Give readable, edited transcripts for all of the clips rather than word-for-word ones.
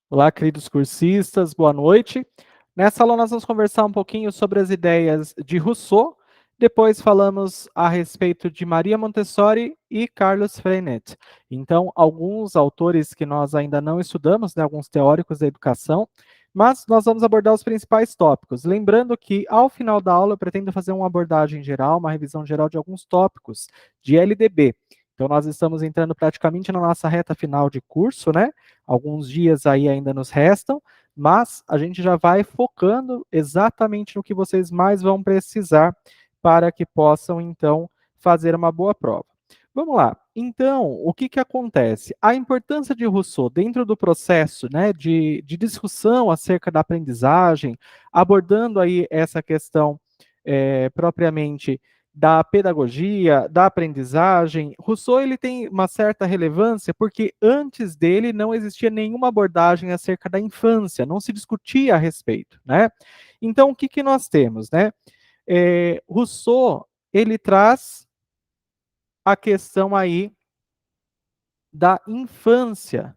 Olá, queridos cursistas, boa noite. Nessa aula nós vamos conversar um pouquinho sobre as ideias de Rousseau, depois falamos a respeito de Maria Montessori e Carlos Freinet. Então, alguns autores que nós ainda não estudamos, né, alguns teóricos da educação, mas nós vamos abordar os principais tópicos. Lembrando que, ao final da aula, eu pretendo fazer uma abordagem geral, uma revisão geral de alguns tópicos de LDB. Então, nós estamos entrando praticamente na nossa reta final de curso, né? Alguns dias aí ainda nos restam, mas a gente já vai focando exatamente no que vocês mais vão precisar para que possam, então, fazer uma boa prova. Vamos lá. Então, o que, que acontece? A importância de Rousseau dentro do processo, né, de discussão acerca da aprendizagem, abordando aí essa questão propriamente da pedagogia, da aprendizagem, Rousseau ele tem uma certa relevância porque antes dele não existia nenhuma abordagem acerca da infância, não se discutia a respeito, né? Então, o que, que nós temos, né? Rousseau, ele traz a questão aí da infância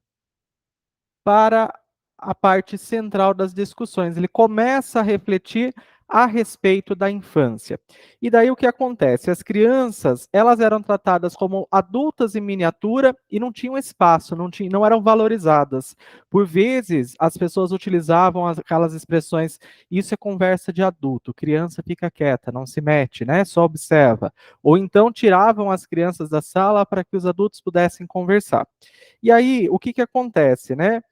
para a parte central das discussões. Ele começa a refletir a respeito da infância. E daí o que acontece? As crianças, elas eram tratadas como adultas em miniatura e não tinham espaço, não eram valorizadas. Por vezes, as pessoas utilizavam aquelas expressões, isso é conversa de adulto, criança fica quieta, não se mete, né? Só observa. Ou então tiravam as crianças da sala para que os adultos pudessem conversar. E aí, o que que acontece, né?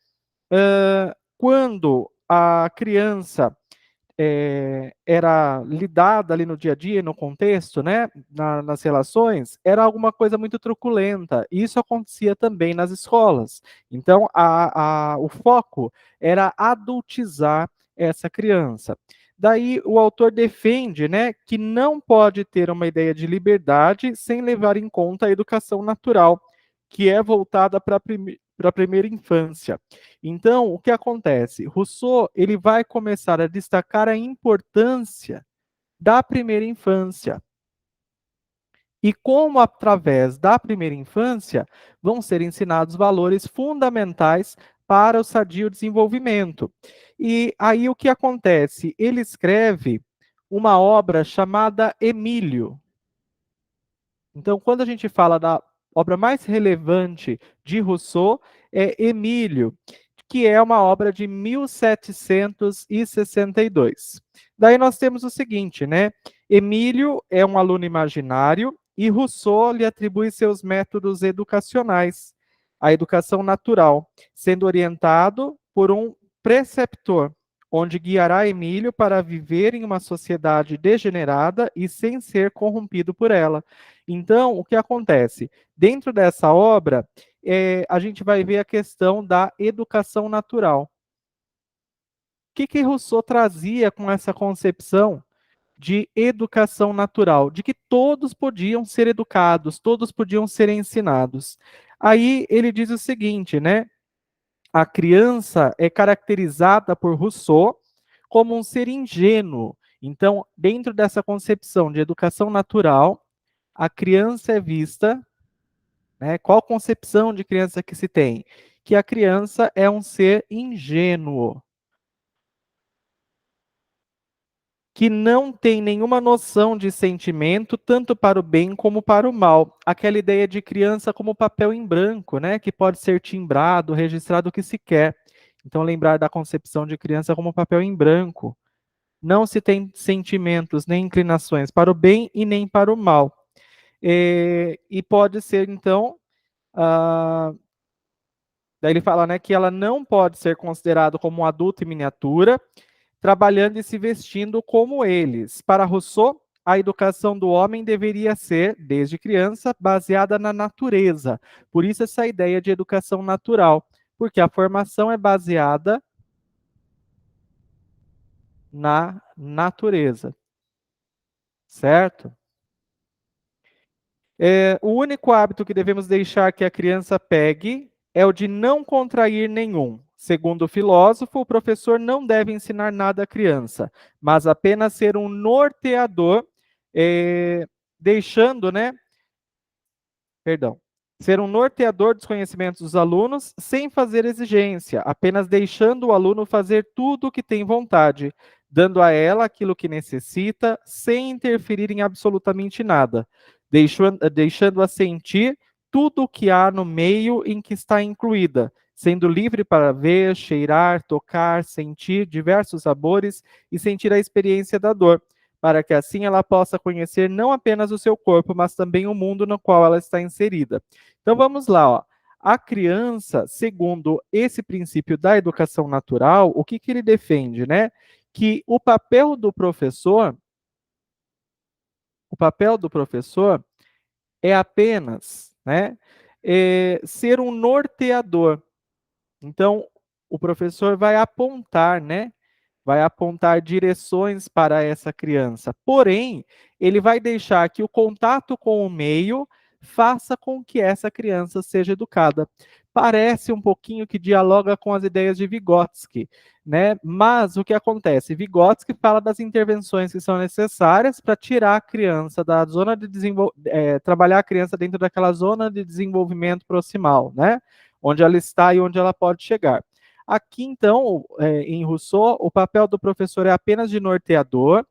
Quando a criança era lidada ali no dia a dia, no contexto, né, nas relações, era alguma coisa muito truculenta. E isso acontecia também nas escolas. Então, o foco era adultizar essa criança. Daí, o autor defende, né, que não pode ter uma ideia de liberdade sem levar em conta a educação natural, que é voltada para a primeira infância. Então, o que acontece? Rousseau, ele vai começar a destacar a importância da primeira infância. E como através da primeira infância vão ser ensinados valores fundamentais para o sadio desenvolvimento. E aí o que acontece? Ele escreve uma obra chamada Emílio. Então, quando a gente fala da obra mais relevante de Rousseau, é Emílio, que é uma obra de 1762. Daí nós temos o seguinte, né? Emílio é um aluno imaginário e Rousseau lhe atribui seus métodos educacionais, a educação natural, sendo orientado por um preceptor, onde guiará Emílio para viver em uma sociedade degenerada e sem ser corrompido por ela. Então, o que acontece? Dentro dessa obra, a gente vai ver a questão da educação natural. O que Rousseau trazia com essa concepção de educação natural? De que todos podiam ser educados, todos podiam ser ensinados. Aí ele diz o seguinte, né? A criança é caracterizada por Rousseau como um ser ingênuo. Então, dentro dessa concepção de educação natural, a criança é vista, né? Qual concepção de criança que se tem? Que a criança é um ser ingênuo, que não tem nenhuma noção de sentimento, tanto para o bem como para o mal. Aquela ideia de criança como papel em branco, né? Que pode ser timbrado, registrado o que se quer. Então, lembrar da concepção de criança como papel em branco. Não se tem sentimentos nem inclinações para o bem e nem para o mal. E pode ser, então, ah, daí ele fala, né, que ela não pode ser considerada como um adulto em miniatura, trabalhando e se vestindo como eles. Para Rousseau, a educação do homem deveria ser, desde criança, baseada na natureza. Por isso essa ideia de educação natural, porque a formação é baseada na natureza, certo? O único hábito que devemos deixar que a criança pegue é o de não contrair nenhum. Segundo o filósofo, o professor não deve ensinar nada à criança, mas apenas ser um norteador, deixando, né? Perdão. Ser um norteador dos conhecimentos dos alunos sem fazer exigência, apenas deixando o aluno fazer tudo o que tem vontade, dando a ela aquilo que necessita, sem interferir em absolutamente nada, deixando-a sentir tudo o que há no meio em que está incluída, sendo livre para ver, cheirar, tocar, sentir diversos sabores e sentir a experiência da dor, para que assim ela possa conhecer não apenas o seu corpo, mas também o mundo no qual ela está inserida. Então vamos lá, ó. A criança, segundo esse princípio da educação natural, o que ele defende, né? Que o papel do professor é apenas, né, ser um norteador. Então, o professor vai apontar, né? Vai apontar direções para essa criança. Porém, ele vai deixar que o contato com o meio faça com que essa criança seja educada. Parece um pouquinho que dialoga com as ideias de Vygotsky, né? Mas o que acontece? Vygotsky fala das intervenções que são necessárias para tirar a criança da zona de desenvolvimento, trabalhar a criança dentro daquela zona de desenvolvimento proximal, né? Onde ela está e onde ela pode chegar. Aqui, então, em Rousseau, o papel do professor é apenas de norteador,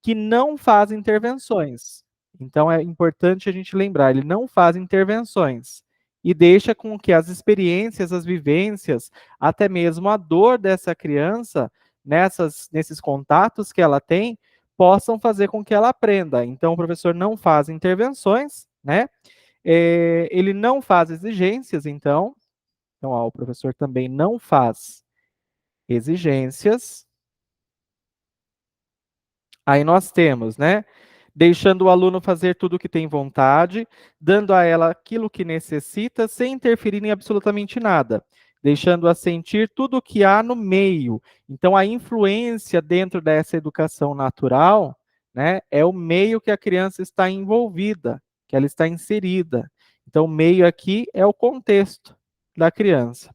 que não faz intervenções. Então, é importante a gente lembrar, ele não faz intervenções e deixa com que as experiências, as vivências, até mesmo a dor dessa criança, nesses contatos que ela tem, possam fazer com que ela aprenda. Então, o professor não faz intervenções, né? Ele não faz exigências, então, ó, o professor também não faz exigências. Aí nós temos, né? Deixando o aluno fazer tudo o que tem vontade, dando a ela aquilo que necessita, sem interferir em absolutamente nada, deixando-a sentir tudo o que há no meio. Então, a influência dentro dessa educação natural, né, é o meio que a criança está envolvida, que ela está inserida. Então, o meio aqui é o contexto da criança.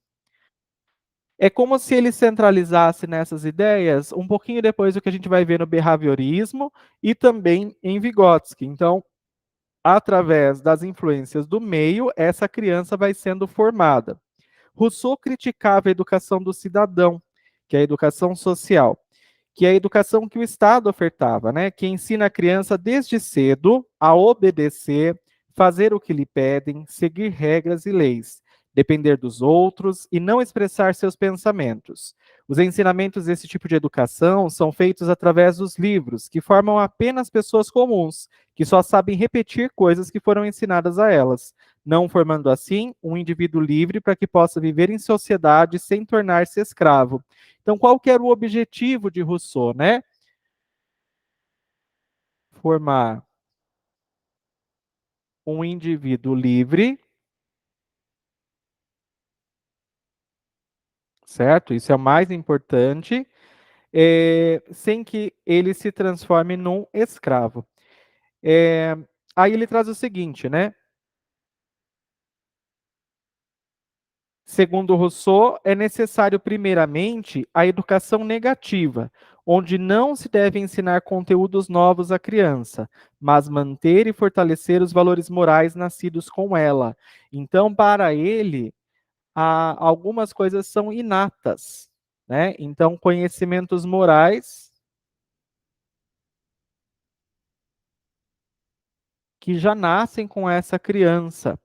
É como se ele centralizasse nessas ideias um pouquinho depois do que a gente vai ver no behaviorismo e também em Vygotsky. Então, através das influências do meio, essa criança vai sendo formada. Rousseau criticava a educação do cidadão, que é a educação social, que é a educação que o Estado ofertava, né? Que ensina a criança desde cedo a obedecer, fazer o que lhe pedem, seguir regras e leis, depender dos outros e não expressar seus pensamentos. Os ensinamentos desse tipo de educação são feitos através dos livros, que formam apenas pessoas comuns, que só sabem repetir coisas que foram ensinadas a elas, não formando assim um indivíduo livre para que possa viver em sociedade sem tornar-se escravo. Então, qual que era o objetivo de Rousseau, né? Formar um indivíduo livre, certo? Isso é o mais importante, sem que ele se transforme num escravo. É, aí ele traz o seguinte, né? Segundo Rousseau, é necessário, primeiramente, a educação negativa, onde não se deve ensinar conteúdos novos à criança, mas manter e fortalecer os valores morais nascidos com ela. Então, para ele, algumas coisas são inatas, né? Então, conhecimentos morais que já nascem com essa criança,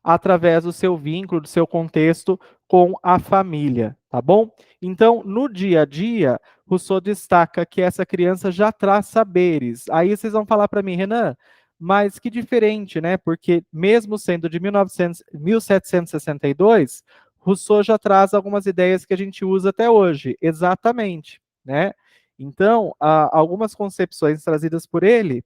através do seu vínculo, do seu contexto com a família, tá bom? Então, no dia a dia, Rousseau destaca que essa criança já traz saberes. Aí vocês vão falar para mim, Renan, mas que diferente, né? Porque mesmo sendo de 1762, Rousseau já traz algumas ideias que a gente usa até hoje, exatamente, né? Então, algumas concepções trazidas por ele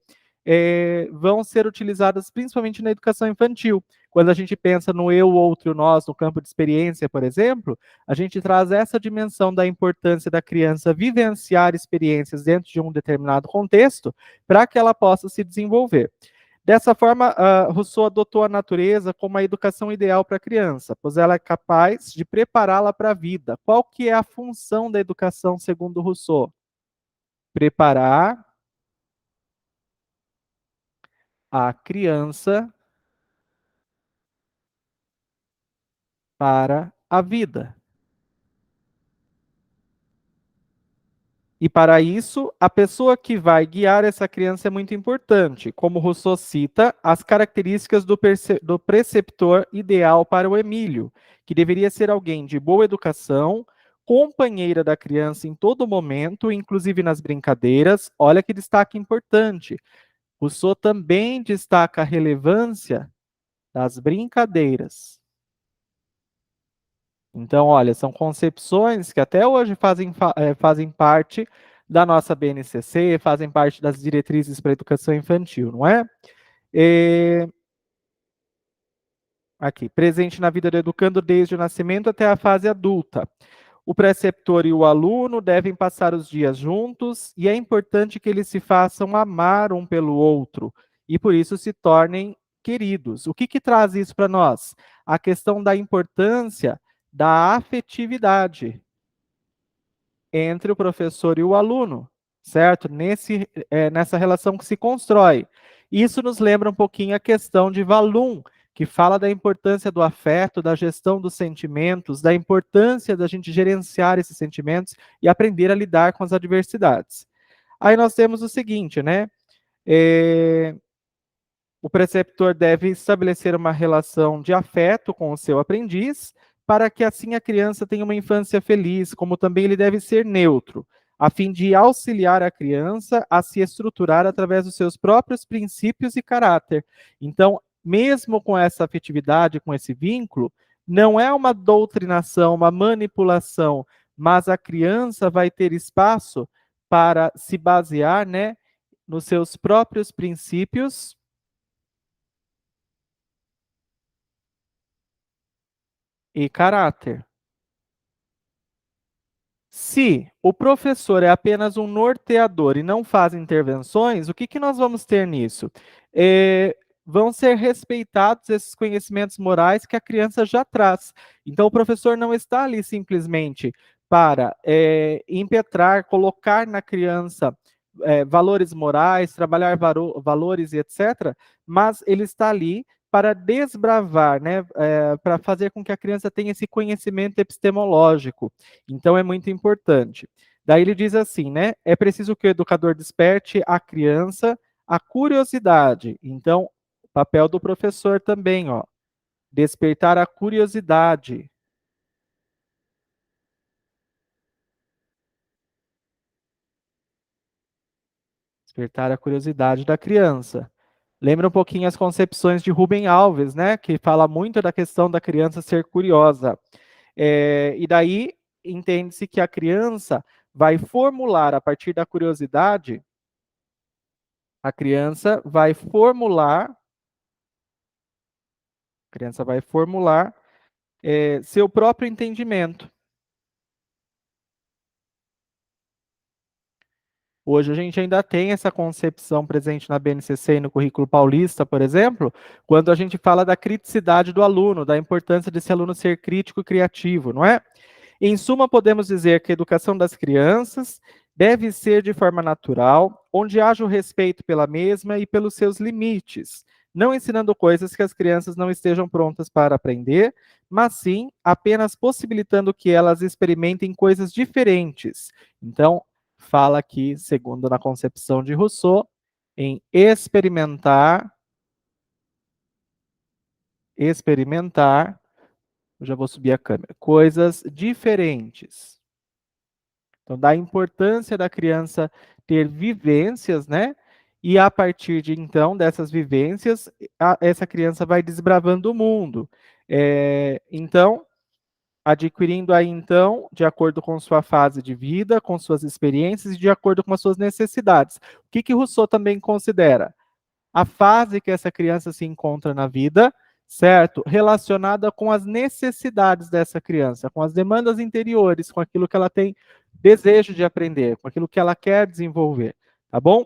vão ser utilizadas principalmente na educação infantil. Quando a gente pensa no eu, outro e o nós, no campo de experiência, por exemplo, a gente traz essa dimensão da importância da criança vivenciar experiências dentro de um determinado contexto para que ela possa se desenvolver. Dessa forma, Rousseau adotou a natureza como a educação ideal para a criança, pois ela é capaz de prepará-la para a vida. Qual que é a função da educação segundo Rousseau? Preparar a criança para a vida. E para isso, a pessoa que vai guiar essa criança é muito importante. Como Rousseau cita, as características do preceptor ideal para o Emílio, que deveria ser alguém de boa educação, companheira da criança em todo momento, inclusive nas brincadeiras. Olha que destaque importante. Rousseau também destaca a relevância das brincadeiras. Então, olha, são concepções que até hoje fazem parte da nossa BNCC, fazem parte das diretrizes para a educação infantil, não é? E, aqui, presente na vida do educando desde o nascimento até a fase adulta. O preceptor e o aluno devem passar os dias juntos e é importante que eles se façam amar um pelo outro e por isso se tornem queridos. O que traz isso para nós? A questão da importância da afetividade entre o professor e o aluno, certo? Nessa relação que se constrói. Isso nos lembra um pouquinho a questão de Vallum, que fala da importância do afeto, da gestão dos sentimentos, da importância da gente gerenciar esses sentimentos e aprender a lidar com as adversidades. Aí nós temos o seguinte, né? O preceptor deve estabelecer uma relação de afeto com o seu aprendiz, para que assim a criança tenha uma infância feliz, como também ele deve ser neutro, a fim de auxiliar a criança a se estruturar através dos seus próprios princípios e caráter. Então, mesmo com essa afetividade, com esse vínculo, não é uma doutrinação, uma manipulação, mas a criança vai ter espaço para se basear, né, nos seus próprios princípios e caráter. Se o professor é apenas um norteador e não faz intervenções, o que nós vamos ter nisso? Vão ser respeitados esses conhecimentos morais que a criança já traz. Então, o professor não está ali simplesmente para impetrar, colocar na criança valores morais, trabalhar valores e etc., mas ele está ali para desbravar, né, para fazer com que a criança tenha esse conhecimento epistemológico. Então, é muito importante. Daí ele diz assim, né, é preciso que o educador desperte a criança a curiosidade. Então, o papel do professor também, ó, despertar a curiosidade. Despertar a curiosidade da criança. Lembra um pouquinho as concepções de Rubem Alves, né, que fala muito da questão da criança ser curiosa. E daí entende-se que a criança vai formular, a partir da curiosidade, a criança vai formular seu próprio entendimento. Hoje a gente ainda tem essa concepção presente na BNCC e no currículo paulista, por exemplo, quando a gente fala da criticidade do aluno, da importância desse aluno ser crítico e criativo, não é? Em suma, podemos dizer que a educação das crianças deve ser de forma natural, onde haja o respeito pela mesma e pelos seus limites, não ensinando coisas que as crianças não estejam prontas para aprender, mas sim apenas possibilitando que elas experimentem coisas diferentes. Então, fala aqui, segundo na concepção de Rousseau, em experimentar, eu já vou subir a câmera, coisas diferentes. Então, da importância da criança ter vivências, né? E a partir de então, dessas vivências, essa criança vai desbravando o mundo. Então, adquirindo aí, então, de acordo com sua fase de vida, com suas experiências e de acordo com as suas necessidades. O que Rousseau também considera? A fase que essa criança se encontra na vida, certo? Relacionada com as necessidades dessa criança, com as demandas interiores, com aquilo que ela tem desejo de aprender, com aquilo que ela quer desenvolver, tá bom?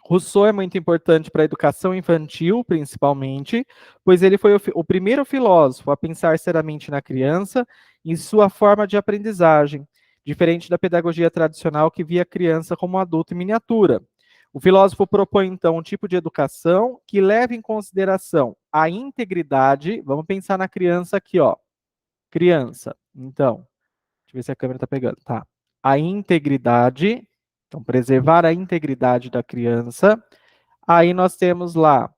Rousseau é muito importante para a educação infantil, principalmente, pois ele foi o primeiro filósofo a pensar seriamente na criança e sua forma de aprendizagem, diferente da pedagogia tradicional que via a criança como um adulto em miniatura. O filósofo propõe, então, um tipo de educação que leve em consideração a integridade, vamos pensar na criança aqui, ó, criança. Então, deixa eu ver se a câmera está pegando. Tá. A integridade, então, preservar a integridade da criança. Aí nós temos lá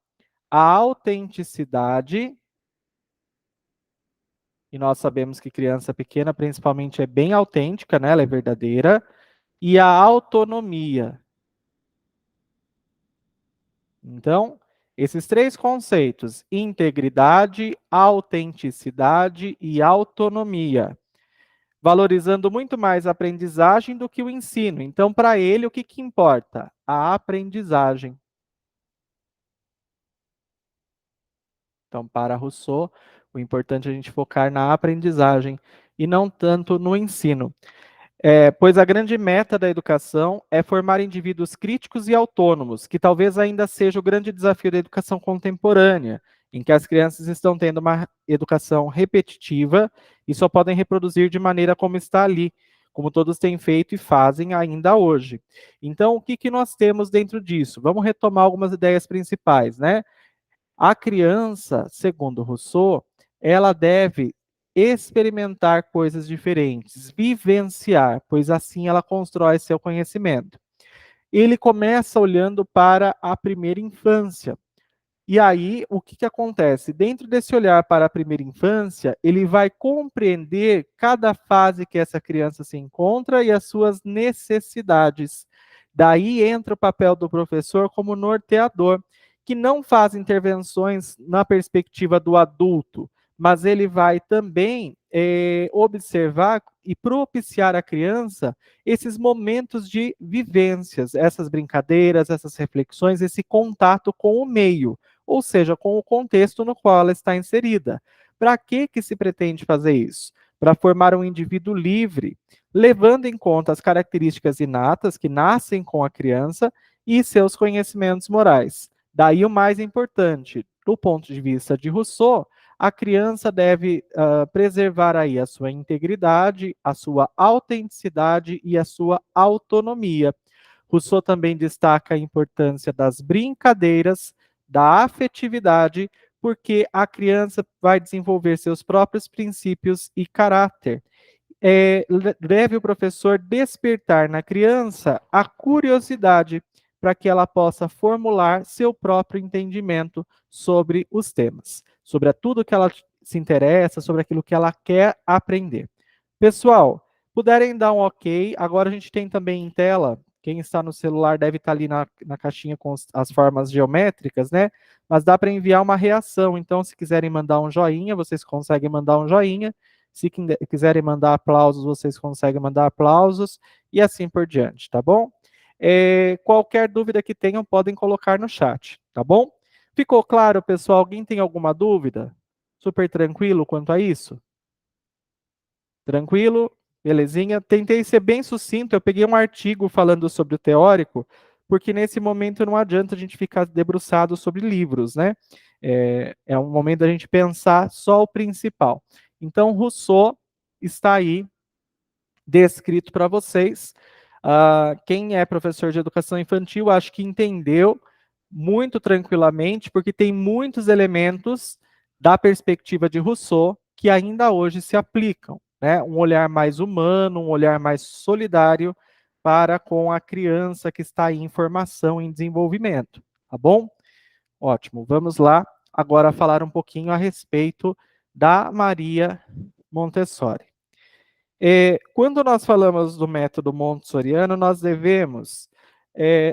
a autenticidade, e nós sabemos que criança pequena, principalmente, é bem autêntica, né? Ela é verdadeira. E a autonomia. Então, esses três conceitos, integridade, autenticidade e autonomia, valorizando muito mais a aprendizagem do que o ensino. Então, para ele, o que, que importa? A aprendizagem. Então, para Rousseau, o importante é a gente focar na aprendizagem e não tanto no ensino. Pois a grande meta da educação é formar indivíduos críticos e autônomos, que talvez ainda seja o grande desafio da educação contemporânea, em que as crianças estão tendo uma educação repetitiva e só podem reproduzir de maneira como está ali, como todos têm feito e fazem ainda hoje. Então, o que, que nós temos dentro disso? Vamos retomar algumas ideias principais, né? A criança, segundo Rousseau, ela deve experimentar coisas diferentes, vivenciar, pois assim ela constrói seu conhecimento. Ele começa olhando para a primeira infância. E aí, o que, que acontece? Dentro desse olhar para a primeira infância, ele vai compreender cada fase que essa criança se encontra e as suas necessidades. Daí entra o papel do professor como norteador, que não faz intervenções na perspectiva do adulto, mas ele vai também observar e propiciar à criança esses momentos de vivências, essas brincadeiras, essas reflexões, esse contato com o meio, ou seja, com o contexto no qual ela está inserida. Para que se pretende fazer isso? Para formar um indivíduo livre, levando em conta as características inatas que nascem com a criança e seus conhecimentos morais. Daí o mais importante, do ponto de vista de Rousseau, a criança deve preservar aí a sua integridade, a sua autenticidade e a sua autonomia. Rousseau também destaca a importância das brincadeiras, da afetividade, porque a criança vai desenvolver seus próprios princípios e caráter. Deve o professor despertar na criança a curiosidade para que ela possa formular seu próprio entendimento sobre os temas, sobre tudo que ela se interessa, sobre aquilo que ela quer aprender. Pessoal, puderem dar um ok, agora a gente tem também em tela, quem está no celular deve estar ali na caixinha com as formas geométricas, né? Mas dá para enviar uma reação, então se quiserem mandar um joinha, vocês conseguem mandar um joinha, se quiserem mandar aplausos, vocês conseguem mandar aplausos e assim por diante, tá bom? Qualquer dúvida que tenham, podem colocar no chat, tá bom? Ficou claro, pessoal? Alguém tem alguma dúvida? Super tranquilo quanto a isso? Tranquilo? Belezinha? Tentei ser bem sucinto, eu peguei um artigo falando sobre o teórico, porque nesse momento não adianta a gente ficar debruçado sobre livros, né? É um momento da gente pensar só o principal. Então, Rousseau está aí descrito para vocês. Quem é professor de educação infantil, acho que entendeu muito tranquilamente, porque tem muitos elementos da perspectiva de Rousseau que ainda hoje se aplicam, né? Um olhar mais humano, um olhar mais solidário para com a criança que está em formação, em desenvolvimento, tá bom? Ótimo, vamos lá agora falar um pouquinho a respeito da Maria Montessori. Quando nós falamos do método montessoriano, nós devemos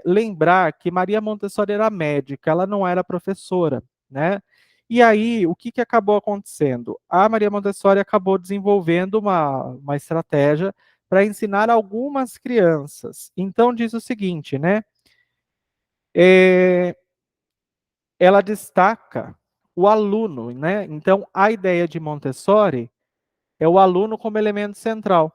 lembrar que Maria Montessori era médica, ela não era professora, né? E aí, o que, que acabou acontecendo? A Maria Montessori acabou desenvolvendo uma estratégia para ensinar algumas crianças. Então, diz o seguinte, né? É, ela destaca o aluno, né? Então, a ideia de Montessori é o aluno como elemento central.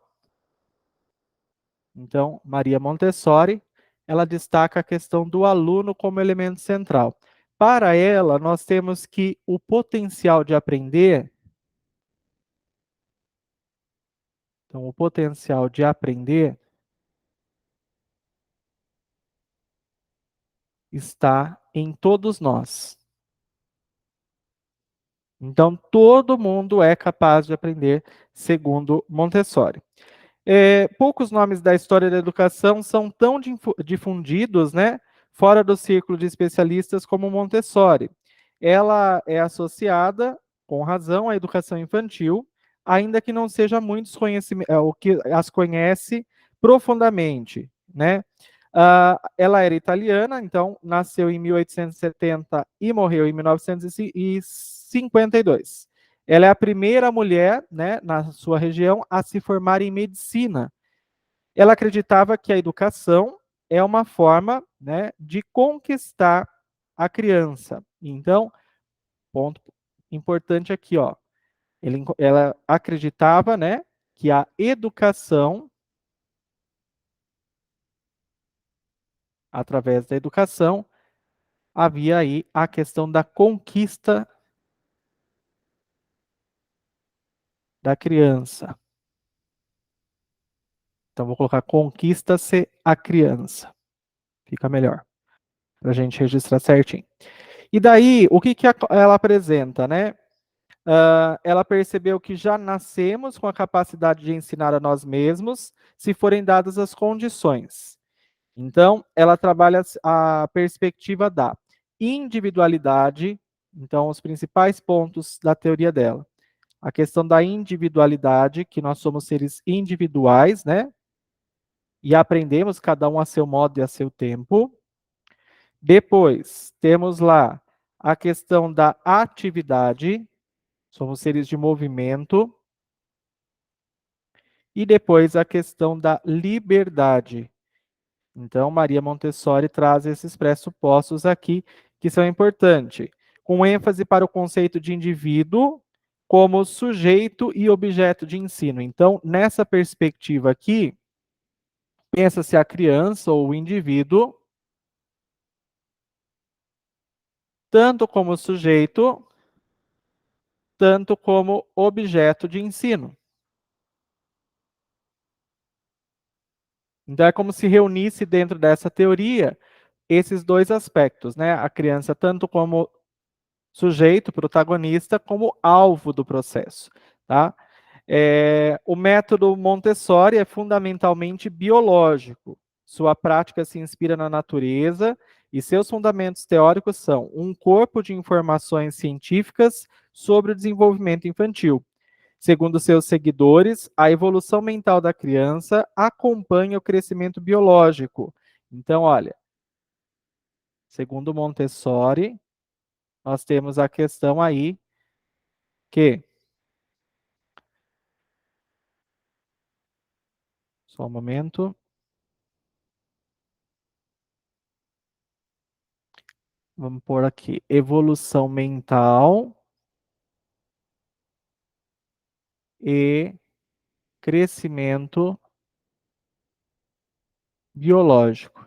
Então, Maria Montessori, ela destaca a questão do aluno como elemento central. Para ela, nós temos que o potencial de aprender, então, o potencial de aprender está em todos nós. Então, todo mundo é capaz de aprender, segundo Montessori. Poucos nomes da história da educação são tão difundidos, né, fora do círculo de especialistas como Montessori. Ela é associada, com razão, à educação infantil, ainda que não seja muitos o que as conhece profundamente, né? Ela era italiana, então nasceu em 1870 e morreu em 1952. Ela é a primeira mulher, né, na sua região a se formar em medicina. Ela acreditava que a educação é uma forma, né, de conquistar a criança. Então, ponto importante aqui, ó. Ela acreditava, né, que a educação, através da educação, havia aí a questão da conquista da criança. Então, vou colocar conquista-se a criança. Fica melhor, para a gente registrar certinho. E daí, o que, que ela apresenta, né? Ela percebeu que já nascemos com a capacidade de ensinar a nós mesmos, se forem dadas as condições. Então, ela trabalha a perspectiva da individualidade, então, os principais pontos da teoria dela. A questão da individualidade, que nós somos seres individuais, né? E aprendemos cada um a seu modo e a seu tempo. Depois, temos lá a questão da atividade, somos seres de movimento. E depois a questão da liberdade. Então, Maria Montessori traz esses pressupostos aqui que são importantes, com ênfase para o conceito de indivíduo como sujeito e objeto de ensino. Então, nessa perspectiva aqui, pensa-se a criança ou o indivíduo tanto como sujeito, tanto como objeto de ensino. Então, é como se reunisse dentro dessa teoria esses dois aspectos, né? A criança tanto como sujeito, protagonista, como alvo do processo, tá? O método Montessori é fundamentalmente biológico. Sua prática se inspira na natureza e seus fundamentos teóricos são um corpo de informações científicas sobre o desenvolvimento infantil. Segundo seus seguidores, a evolução mental da criança acompanha o crescimento biológico. Então, olha, segundo Montessori, nós temos a questão aí que, só um momento, vamos pôr aqui, evolução mental e crescimento biológico.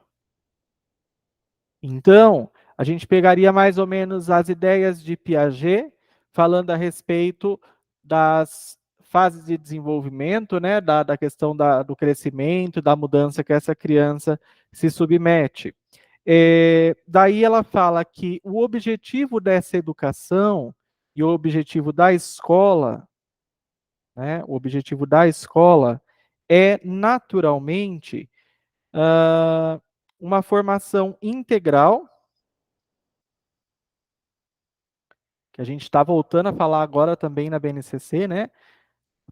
Então, a gente pegaria mais ou menos as ideias de Piaget, falando a respeito das fases de desenvolvimento, né, da questão do crescimento, da mudança que essa criança se submete. Daí ela fala que o objetivo dessa educação e o objetivo da escola, né, o objetivo da escola é naturalmente uma formação integral, que a gente está voltando a falar agora também na BNCC, né?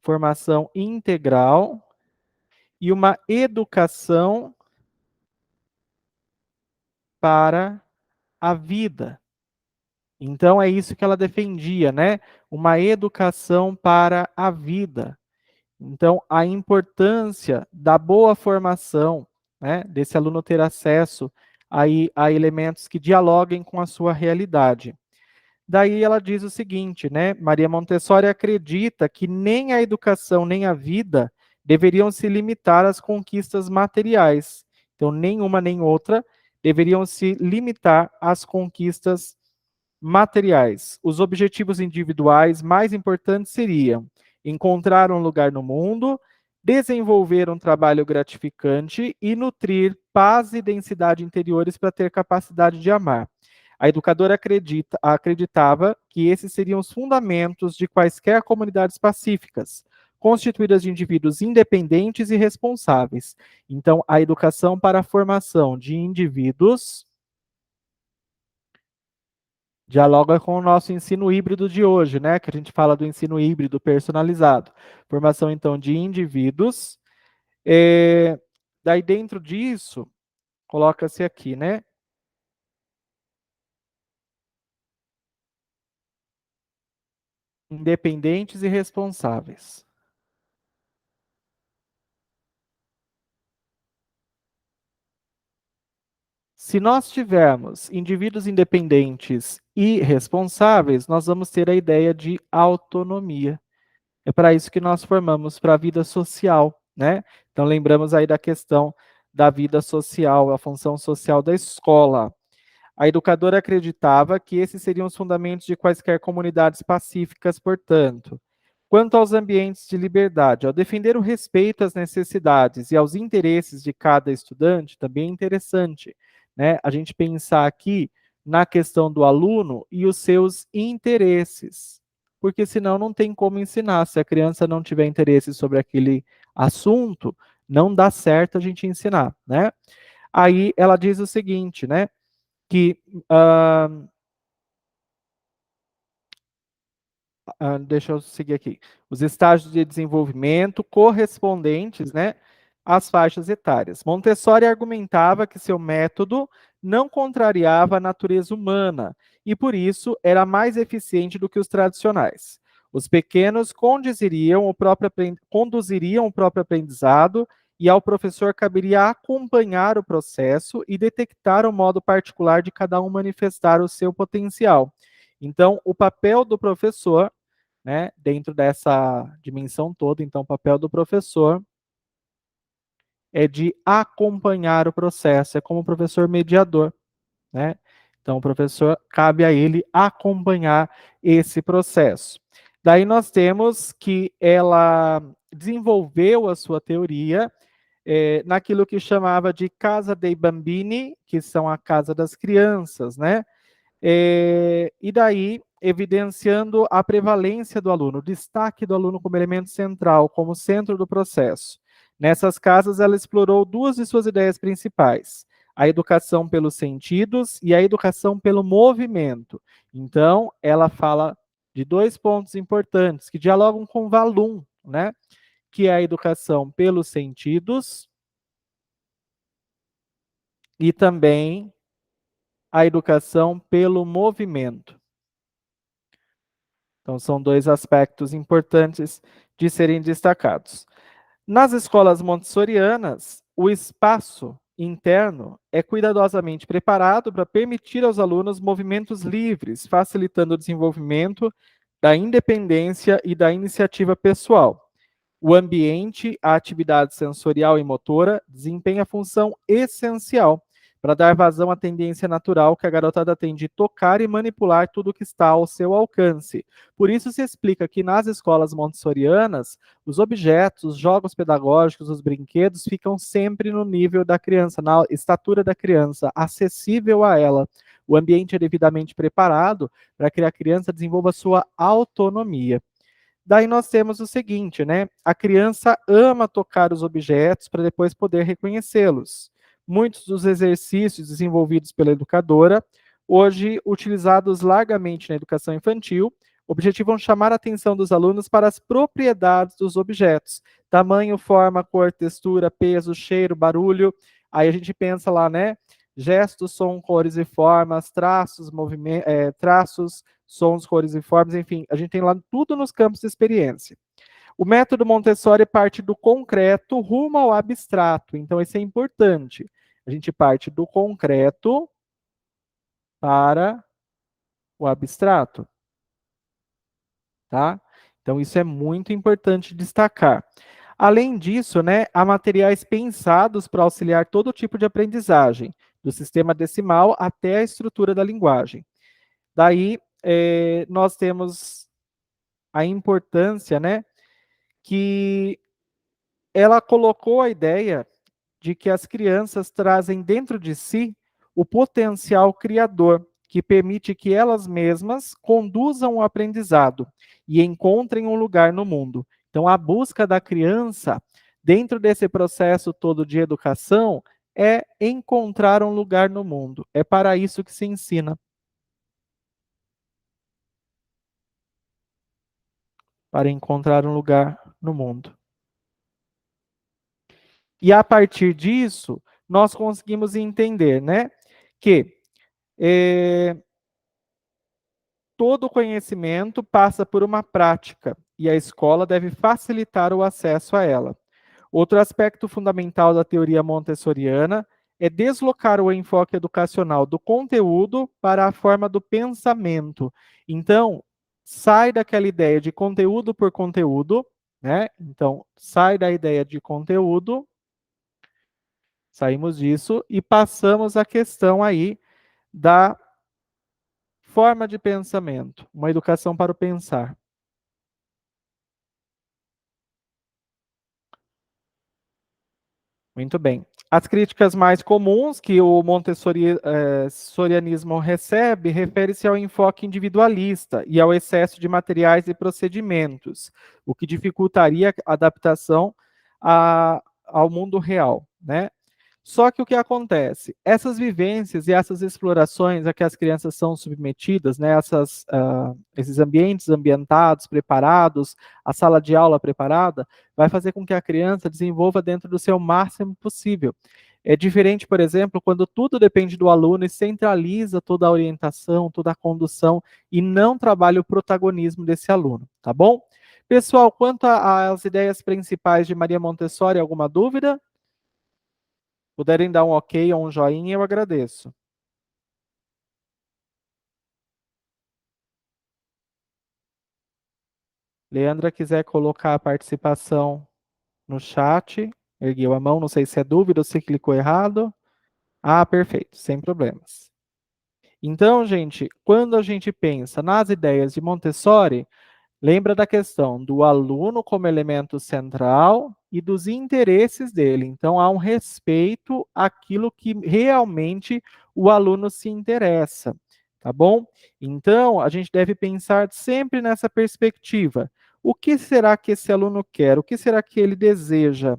Formação integral e uma educação para a vida. Então é isso que ela defendia, né? Uma educação para a vida. Então a importância da boa formação, né? Desse aluno ter acesso aí a elementos que dialoguem com a sua realidade. Daí ela diz o seguinte, né? Maria Montessori acredita que nem a educação nem a vida deveriam se limitar às conquistas materiais. Então, nenhuma nem outra deveriam se limitar às conquistas materiais. Os objetivos individuais mais importantes seriam encontrar um lugar no mundo, desenvolver um trabalho gratificante e nutrir paz e densidade interiores para ter capacidade de amar. A educadora acreditava que esses seriam os fundamentos de quaisquer comunidades pacíficas, constituídas de indivíduos independentes e responsáveis. Então, a educação para a formação de indivíduos dialoga com o nosso ensino híbrido de hoje, né? Que a gente fala do ensino híbrido personalizado. Formação, então, de indivíduos. Daí, dentro disso, coloca-se aqui, né? Independentes e responsáveis. Se nós tivermos indivíduos independentes e responsáveis, nós vamos ter a ideia de autonomia. É para isso que nós formamos para a vida social, né? Então lembramos aí da questão da vida social, a função social da escola. A educadora acreditava que esses seriam os fundamentos de quaisquer comunidades pacíficas, portanto. Quanto aos ambientes de liberdade, ao defender o respeito às necessidades e aos interesses de cada estudante, também é interessante, né? A gente pensar aqui na questão do aluno e os seus interesses, porque senão não tem como ensinar. Se a criança não tiver interesse sobre aquele assunto, não dá certo a gente ensinar, né? Aí ela diz o seguinte, né? Que deixa eu seguir aqui. Os estágios de desenvolvimento correspondentes, né, às faixas etárias. Montessori argumentava que seu método não contrariava a natureza humana e, por isso, era mais eficiente do que os tradicionais. Os pequenos conduziriam o próprio aprendizado e ao professor caberia acompanhar o processo e detectar o modo particular de cada um manifestar o seu potencial. Então, o papel do professor, né, dentro dessa dimensão toda, então o papel do professor é de acompanhar o processo, é como professor mediador, né? Então o professor, cabe a ele acompanhar esse processo. Daí nós temos que ela desenvolveu a sua teoria naquilo que chamava de Casa dei Bambini, que são a casa das crianças, né? E daí, evidenciando a prevalência do aluno, o destaque do aluno como elemento central, como centro do processo. Nessas casas, ela explorou duas de suas ideias principais: a educação pelos sentidos e a educação pelo movimento. Então, ela fala de dois pontos importantes que dialogam com Valum, né? Que é a educação pelos sentidos e também a educação pelo movimento. Então, são dois aspectos importantes de serem destacados. Nas escolas montessorianas, o espaço interno é cuidadosamente preparado para permitir aos alunos movimentos livres, facilitando o desenvolvimento da independência e da iniciativa pessoal. O ambiente, a atividade sensorial e motora desempenha função essencial para dar vazão à tendência natural que a garotada tem de tocar e manipular tudo que está ao seu alcance. Por isso se explica que nas escolas montessorianas, os objetos, os jogos pedagógicos, os brinquedos ficam sempre no nível da criança, na estatura da criança, acessível a ela. O ambiente é devidamente preparado para que a criança desenvolva sua autonomia. Daí nós temos o seguinte, né? A criança ama tocar os objetos para depois poder reconhecê-los. Muitos dos exercícios desenvolvidos pela educadora, hoje utilizados largamente na educação infantil, objetivam chamar a atenção dos alunos para as propriedades dos objetos: tamanho, forma, cor, textura, peso, cheiro, barulho. Aí a gente pensa lá, né? Gestos, som, cores e formas, traços, traços, sons, cores e formas, enfim, a gente tem lá tudo nos campos de experiência. O método Montessori parte do concreto rumo ao abstrato, então isso é importante. A gente parte do concreto para o abstrato, tá? Então isso é muito importante destacar. Além disso, né, há materiais pensados para auxiliar todo tipo de aprendizagem, do sistema decimal até a estrutura da linguagem. Daí, nós temos a importância, né, que ela colocou a ideia de que as crianças trazem dentro de si o potencial criador. que permite que elas mesmas conduzam o aprendizado e encontrem um lugar no mundo. Então, a busca da criança, dentro desse processo todo de educação, é encontrar um lugar no mundo. É para isso que se ensina. Para encontrar um lugar no mundo. E a partir disso, nós conseguimos entender, né, que todo conhecimento passa por uma prática e a escola deve facilitar o acesso a ela. Outro aspecto fundamental da teoria montessoriana é deslocar o enfoque educacional do conteúdo para a forma do pensamento. Então, sai daquela ideia de conteúdo por conteúdo, né? Então, sai da ideia de conteúdo, saímos disso e passamos à questão aí da forma de pensamento, uma educação para o pensar. Muito bem. As críticas mais comuns que o montessorianismo recebe refere-se ao enfoque individualista e ao excesso de materiais e procedimentos, o que dificultaria a adaptação ao mundo real, né? Só que o que acontece? Essas vivências e essas explorações a que as crianças são submetidas, né, esses ambientes ambientados, preparados, a sala de aula preparada, vai fazer com que a criança desenvolva dentro do seu máximo possível. É diferente, por exemplo, quando tudo depende do aluno e centraliza toda a orientação, toda a condução e não trabalha o protagonismo desse aluno, tá bom? Pessoal, quanto às ideias principais de Maria Montessori, alguma dúvida? Puderem dar um ok ou um joinha, eu agradeço. Leandra, quiser colocar a participação no chat, ergueu a mão, não sei se é dúvida ou se clicou errado. Ah, perfeito, sem problemas. Então, gente, quando a gente pensa nas ideias de Montessori, lembra da questão do aluno como elemento central e dos interesses dele. Então, há um respeito àquilo que realmente o aluno se interessa, tá bom? Então, a gente deve pensar sempre nessa perspectiva. O que será que esse aluno quer? O que será que ele deseja?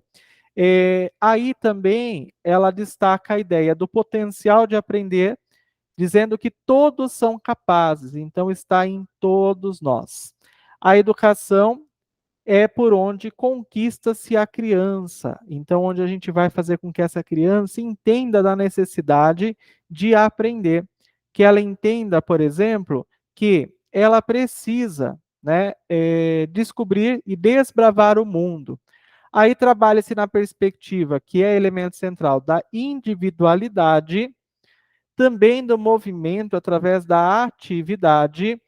Aí também ela destaca a ideia do potencial de aprender, dizendo que todos são capazes, então está em todos nós. A educação é por onde conquista-se a criança, então onde a gente vai fazer com que essa criança entenda da necessidade de aprender, que ela entenda, por exemplo, que ela precisa, né, descobrir e desbravar o mundo. Aí trabalha-se na perspectiva, que é elemento central, da individualidade, também do movimento através da atividade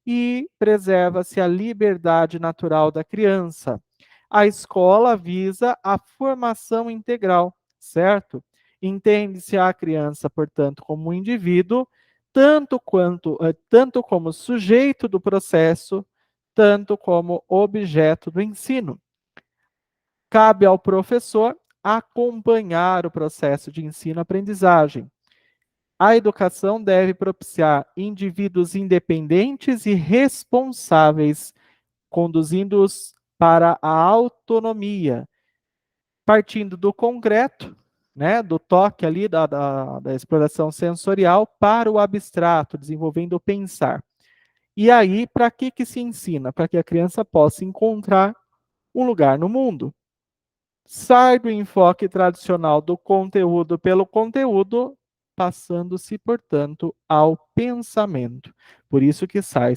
e preserva-se a liberdade natural da criança. A escola visa a formação integral, certo? Entende-se a criança, portanto, como um indivíduo, tanto como sujeito do processo, tanto como objeto do ensino. Cabe ao professor acompanhar o processo de ensino-aprendizagem. A educação deve propiciar indivíduos independentes e responsáveis, conduzindo-os para a autonomia, partindo do concreto, né, do toque ali, da exploração sensorial, para o abstrato, desenvolvendo o pensar. E aí, para que se ensina? Para que a criança possa encontrar um lugar no mundo. Sai do enfoque tradicional do conteúdo pelo conteúdo, passando-se, portanto, ao pensamento. Por isso que sai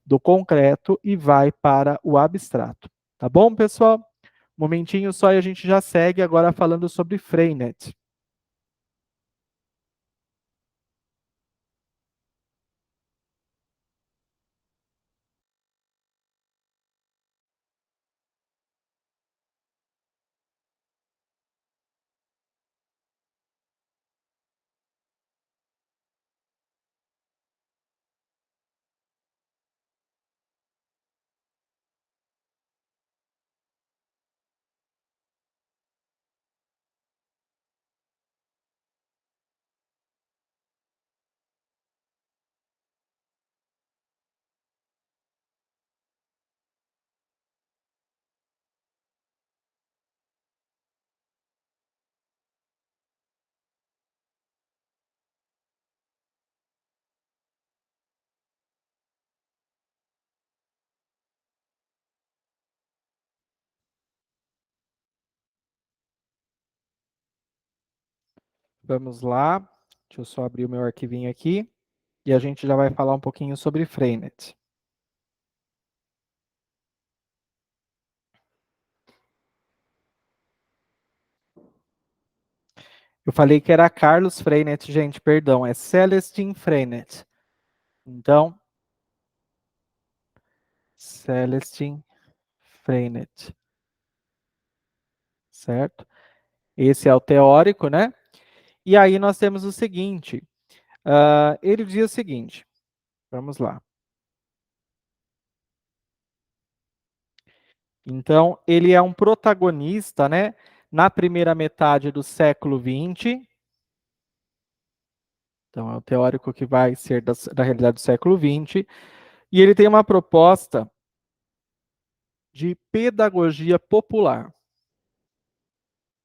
do concreto e vai para o abstrato. Tá bom, pessoal? Momentinho só e a gente já segue agora falando sobre Freinet. Vamos lá. Deixa eu só abrir o meu arquivinho aqui e a gente já vai falar um pouquinho sobre Freinet. Eu falei que era Carlos Freinet, gente, perdão, é Celestin Freinet. Então, Celestin Freinet, certo? Esse é o teórico, né? E aí nós temos o seguinte, ele diz o seguinte, vamos lá. Então, ele é um protagonista, né, na primeira metade do século XX. Então, é o teórico que vai ser da realidade do século XX. E ele tem uma proposta de pedagogia popular.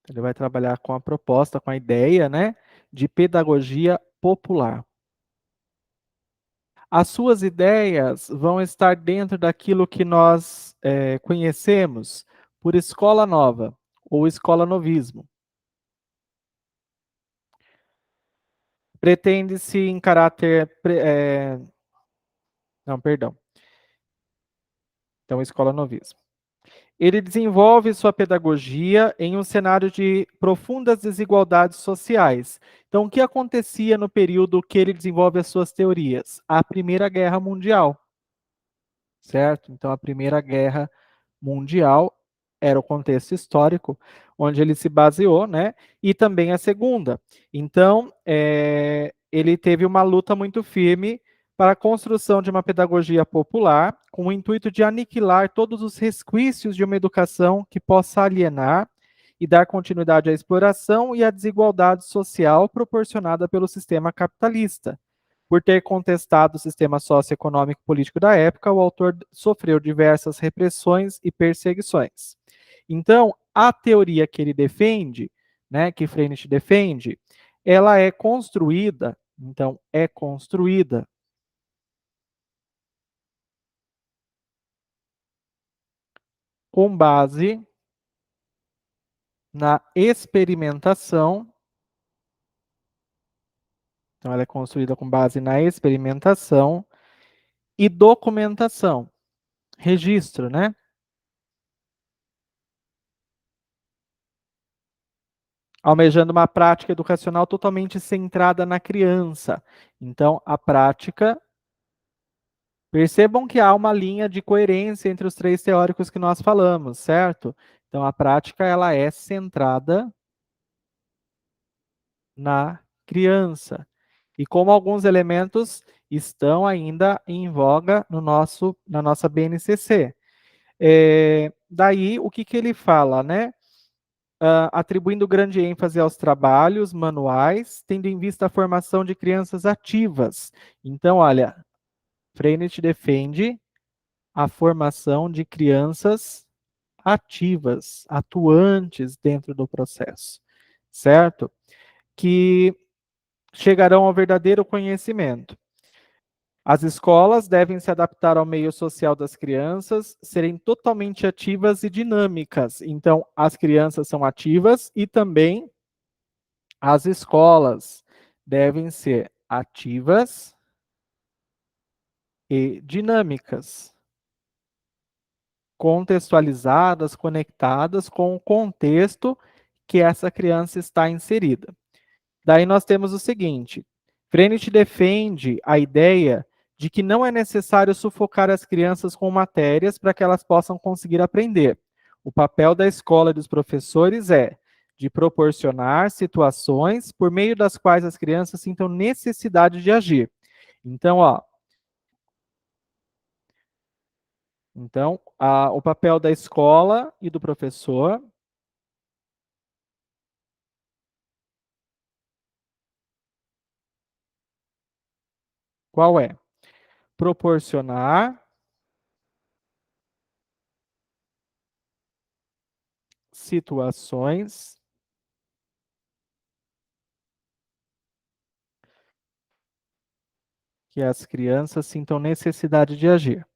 Ele vai trabalhar com a proposta, com a ideia, né, de pedagogia popular. As suas ideias vão estar dentro daquilo que nós conhecemos por escola nova ou escola novismo. Pretende-se em caráter. Não, perdão. Então, escola novismo. Ele desenvolve sua pedagogia em um cenário de profundas desigualdades sociais. Então, o que acontecia no período que ele desenvolve as suas teorias? A Primeira Guerra Mundial, certo? Então, a Primeira Guerra Mundial era o contexto histórico onde ele se baseou, né? E também a Segunda. Então, ele teve uma luta muito firme para a construção de uma pedagogia popular, com o intuito de aniquilar todos os resquícios de uma educação que possa alienar e dar continuidade à exploração e à desigualdade social proporcionada pelo sistema capitalista. Por ter contestado o sistema socioeconômico e político da época, o autor sofreu diversas repressões e perseguições. Então, a teoria que ele defende, né, que Freinet defende, ela é construída, então, é construída com base na experimentação. Então, ela é construída com base na experimentação e documentação, registro, né? Almejando uma prática educacional totalmente centrada na criança. Então, a prática. Percebam que há uma linha de coerência entre os três teóricos que nós falamos, certo? Então, a prática ela é centrada na criança. E como alguns elementos estão ainda em voga na nossa BNCC. Daí, o que ele fala, né? Atribuindo grande ênfase aos trabalhos manuais, tendo em vista a formação de crianças ativas. Então, olha, Freinet defende a formação de crianças ativas, atuantes dentro do processo, certo? Que chegarão ao verdadeiro conhecimento. As escolas devem se adaptar ao meio social das crianças, serem totalmente ativas e dinâmicas. Então, as crianças são ativas e também as escolas devem ser ativas e dinâmicas, contextualizadas, conectadas com o contexto que essa criança está inserida. Daí nós temos o seguinte: Freinet defende a ideia de que não é necessário sufocar as crianças com matérias para que elas possam conseguir aprender. O papel da escola e dos professores é de proporcionar situações por meio das quais as crianças sintam necessidade de agir. Então, o papel da escola e do professor, qual é? Proporcionar situações que as crianças sintam necessidade de agir.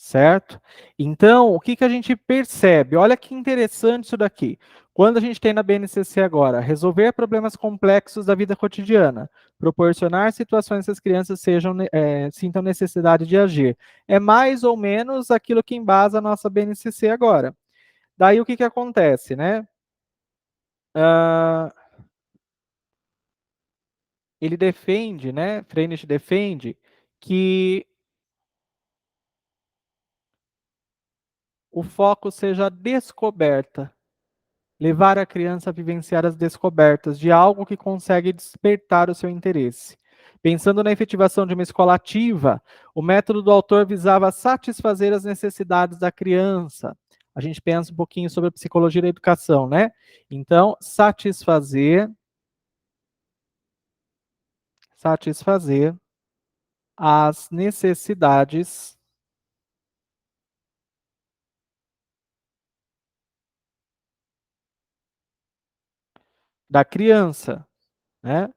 certo? Então, o que que a gente percebe? Olha que interessante isso daqui. Quando a gente tem na BNCC agora, resolver problemas complexos da vida cotidiana, proporcionar situações que as crianças sintam necessidade de agir. É mais ou menos aquilo que embasa a nossa BNCC agora. Daí o que que acontece, né? Ah, ele defende, né? Freinich defende que o foco seja a descoberta, levar a criança a vivenciar as descobertas de algo que consegue despertar o seu interesse. Pensando na efetivação de uma escola ativa, o método do autor visava satisfazer as necessidades da criança. A gente pensa um pouquinho sobre a psicologia da educação, né? Então, satisfazer as necessidades da criança, né?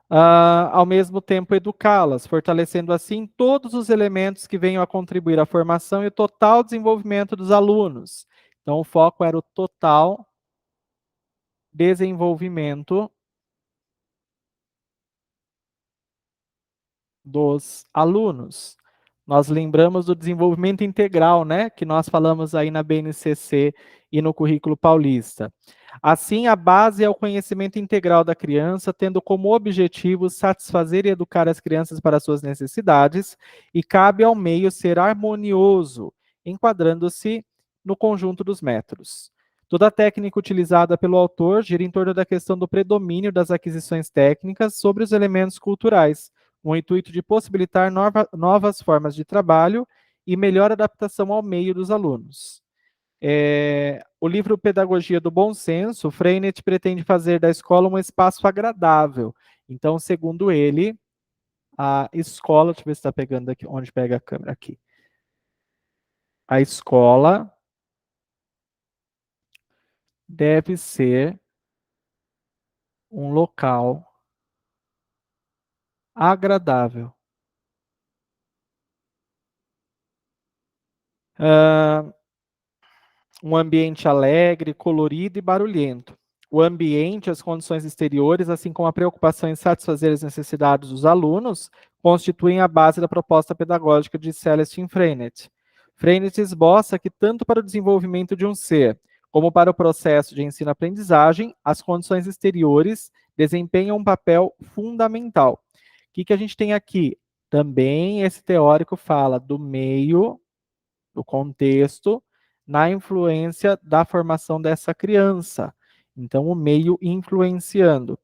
Ao mesmo tempo educá-las, fortalecendo assim todos os elementos que venham a contribuir à formação e o total desenvolvimento dos alunos. Então, o foco era o total desenvolvimento dos alunos. Nós lembramos do desenvolvimento integral, né, que nós falamos aí na BNCC e no currículo paulista. Assim, a base é o conhecimento integral da criança, tendo como objetivo satisfazer e educar as crianças para suas necessidades, e cabe ao meio ser harmonioso, enquadrando-se no conjunto dos métodos. Toda a técnica utilizada pelo autor gira em torno da questão do predomínio das aquisições técnicas sobre os elementos culturais, com o intuito de possibilitar novas formas de trabalho e melhor adaptação ao meio dos alunos. O livro Pedagogia do Bom Senso, Freinet pretende fazer da escola um espaço agradável. Então, segundo ele, a escola, deixa eu ver se está pegando aqui, onde pega a câmera aqui. A escola deve ser um local agradável. Uh, um ambiente alegre, colorido e barulhento. O ambiente, as condições exteriores, assim como a preocupação em satisfazer as necessidades dos alunos, constituem a base da proposta pedagógica de Celestin Freinet. Freinet esboça que, tanto para o desenvolvimento de um ser, como para o processo de ensino-aprendizagem, as condições exteriores desempenham um papel fundamental. O que a gente tem aqui? Também esse teórico fala do meio, do contexto, na influência da formação dessa criança. Então, o meio influenciando.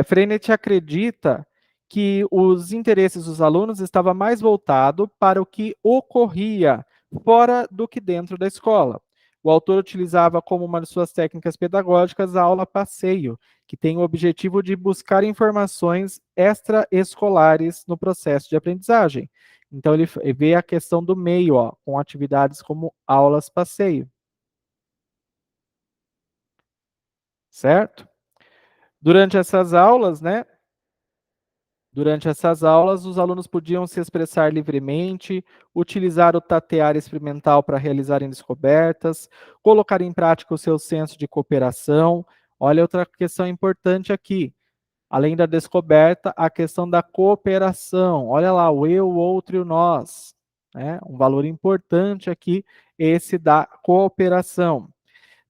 Freinet acredita que os interesses dos alunos estavam mais voltados para o que ocorria fora do que dentro da escola. O autor utilizava como uma de suas técnicas pedagógicas a aula passeio, que tem o objetivo de buscar informações extraescolares no processo de aprendizagem. Então, ele vê a questão do meio, ó, com atividades como aulas passeio. Certo? Durante essas aulas, né, Durante essas aulas, os alunos podiam se expressar livremente, utilizar o tatear experimental para realizarem descobertas, colocar em prática o seu senso de cooperação. Olha outra questão importante aqui. Além da descoberta, a questão da cooperação. Olha lá, o eu, o outro e o nós. Né? Um valor importante aqui, esse da cooperação.